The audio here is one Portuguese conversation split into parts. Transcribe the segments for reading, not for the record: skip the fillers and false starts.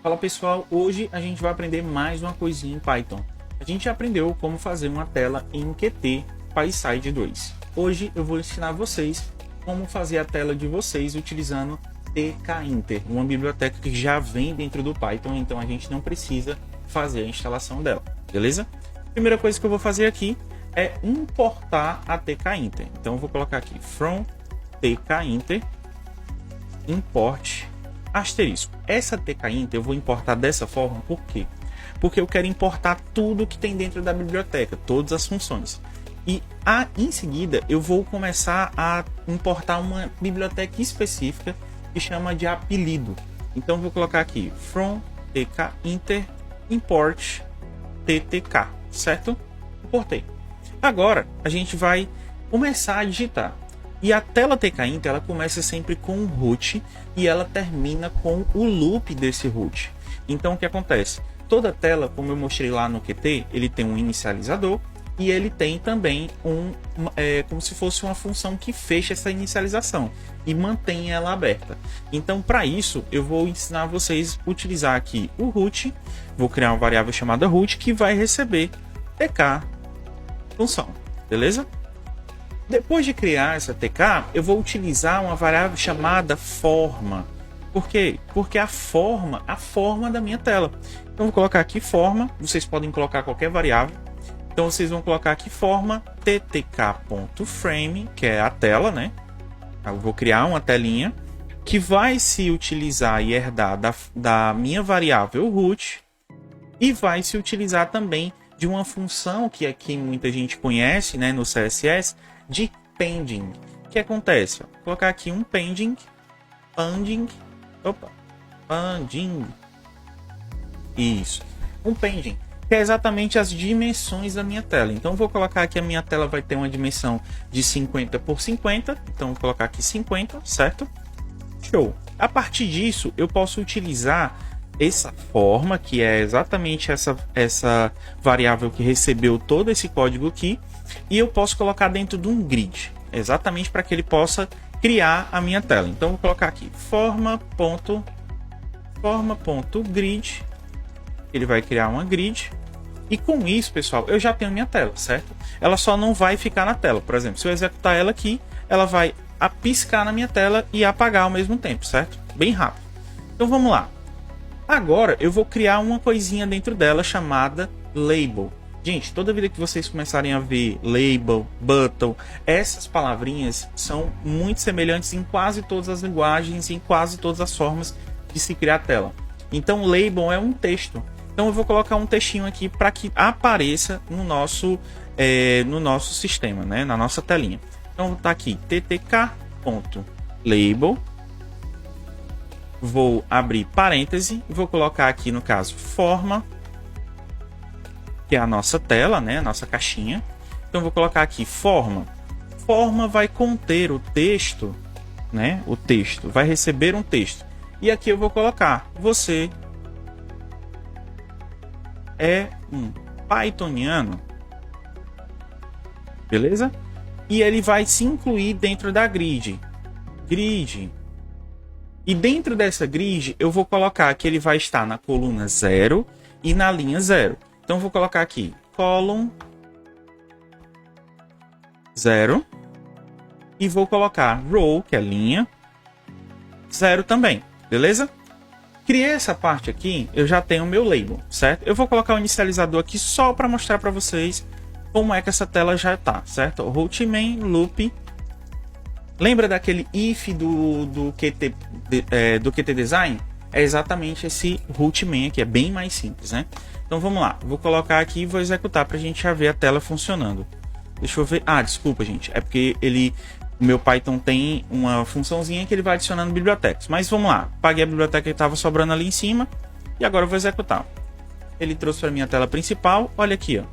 Fala pessoal, hoje a gente vai aprender mais uma coisinha em Python. A gente já aprendeu como fazer uma tela em Qt PySide 2. Hoje eu vou ensinar vocês como fazer a tela de vocês utilizando tkinter, uma biblioteca que já vem dentro do Python, então a gente não precisa fazer a instalação dela, beleza? Primeira coisa que eu vou fazer aqui é importar a tkinter. Então eu vou colocar aqui from tkinter import asterisco. Essa tkinter eu vou importar dessa forma, por quê? Porque eu quero importar tudo que tem dentro da biblioteca, todas as funções. E em seguida eu vou começar a importar uma biblioteca específica que chama de apelido. Então eu vou colocar aqui from tkinter import ttk, certo? Importei. Agora a gente vai começar a digitar. E a tela tkinter ela começa sempre com um root e ela termina com o loop desse root. Então o que acontece? Toda tela, como eu mostrei lá no Qt, ele tem um inicializador e ele tem também como se fosse uma função que fecha essa inicialização e mantém ela aberta. Então para isso eu vou ensinar vocês a utilizar aqui o root. Vou criar uma variável chamada root que vai receber tk função, beleza? Depois de criar essa tk, eu vou utilizar uma variável chamada forma. Por quê? Porque a forma da minha tela. Então vou colocar aqui forma, vocês podem colocar qualquer variável. Então vocês vão colocar aqui forma ttk.frame, que é a tela, né? Eu vou criar uma telinha que vai se utilizar e herdar da minha variável root e vai se utilizar também de uma função que aqui muita gente conhece, né, no CSS, de pending. O que acontece? Vou colocar aqui um pending, isso, um pending, que é exatamente as dimensões da minha tela. Então vou colocar aqui, a minha tela vai ter uma dimensão de 50 por 50, então vou colocar aqui 50, certo? Show! A partir disso eu posso utilizar essa forma, que é exatamente essa variável que recebeu todo esse código aqui, e eu posso colocar dentro de um grid, exatamente para que ele possa criar a minha tela. Então vou colocar aqui forma.grid, ele vai criar uma grid, e com isso, pessoal, eu já tenho minha tela, certo? Ela só não vai ficar na tela. Por exemplo, se eu executar ela aqui, ela vai piscar na minha tela e apagar ao mesmo tempo, certo? Bem rápido. Então vamos lá. Agora eu vou criar uma coisinha dentro dela chamada label. Gente, toda vida que vocês começarem a ver label, button, essas palavrinhas são muito semelhantes em quase todas as linguagens, em quase todas as formas de se criar tela. Então label é um texto. Então eu vou colocar um textinho aqui para que apareça no nosso sistema, né? Na nossa telinha. Então tá aqui ttk.label. Vou abrir parêntese e vou colocar aqui, no caso, forma, que é a nossa tela, né? A nossa caixinha. Então vou colocar aqui forma. Forma vai conter o texto, né? O texto vai receber um texto. E aqui eu vou colocar: você é um pythoniano, beleza? E ele vai se incluir dentro da grid. E dentro dessa grid eu vou colocar que ele vai estar na coluna 0 e na linha 0. Então eu vou colocar aqui column 0 e vou colocar row, que é linha 0 também, beleza? Criei essa parte aqui, eu já tenho o meu label, certo? Eu vou colocar o inicializador aqui só para mostrar para vocês como é que essa tela já está, certo? Root main loop. Lembra daquele if do Qt Design? É exatamente esse root main aqui, é bem mais simples, né? Então vamos lá, vou colocar aqui e vou executar para a gente já ver a tela funcionando. Deixa eu ver, desculpa gente, é porque o meu Python tem uma funçãozinha que ele vai adicionando bibliotecas. Mas vamos lá, paguei a biblioteca que estava sobrando ali em cima e agora eu vou executar. Ele trouxe para minha tela principal, olha aqui, ó,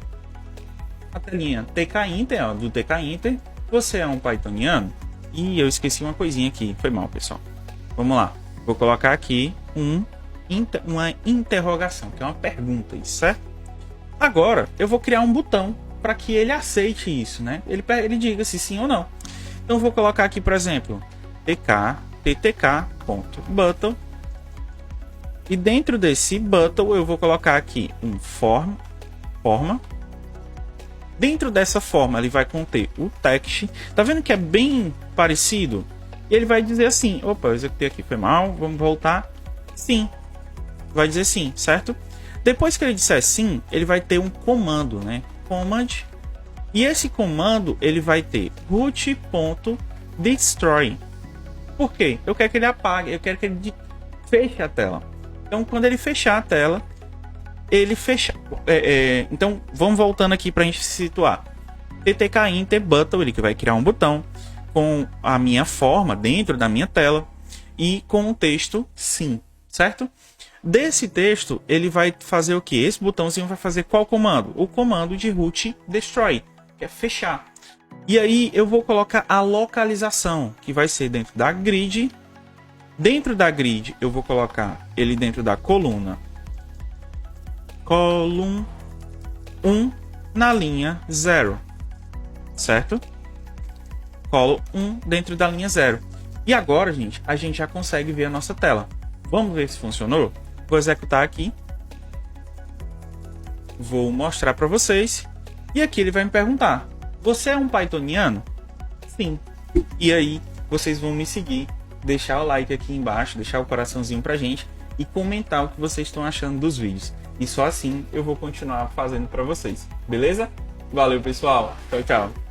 a telinha tkinter, ó, do tkinter. Você é um pythoniano? E eu esqueci uma coisinha aqui, foi mal, pessoal. Vamos lá, vou colocar aqui uma interrogação, que é uma pergunta, certo? Agora eu vou criar um botão para que ele aceite isso, né? Ele diga se sim ou não. Então eu vou colocar aqui, por exemplo, ttk.button E dentro desse button eu vou colocar aqui um forma. Dentro dessa forma ele vai conter o text. Tá vendo que é bem parecido? E ele vai dizer assim, opa, eu executei aqui, foi mal, vamos voltar. Sim, vai dizer sim, certo? Depois que ele disser sim, ele vai ter um comando, né? Command. E esse comando ele vai ter root.destroy. Por quê? Eu quero que ele apague, eu quero que ele feche a tela. Então, quando ele fechar a tela, ele fecha. Então, vamos voltando aqui para a gente se situar. ttk enter button, ele que vai criar um botão com a minha forma dentro da minha tela e com o texto sim, certo? Desse texto, ele vai fazer o que? Esse botãozinho vai fazer qual comando? O comando de root destroy, que é fechar. E aí eu vou colocar a localização, que vai ser dentro da grid. Dentro da grid, eu vou colocar ele dentro da coluna 1 na linha 0, certo? Colo 1 dentro da linha 0. E agora, gente, a gente já consegue ver a nossa tela. Vamos ver se funcionou? Vou executar aqui. Vou mostrar para vocês. E aqui ele vai me perguntar: você é um pythoniano? Sim. E aí, vocês vão me seguir, deixar o like aqui embaixo, deixar o coraçãozinho pra gente e comentar o que vocês estão achando dos vídeos. E só assim eu vou continuar fazendo para vocês. Beleza? Valeu, pessoal. Tchau, tchau.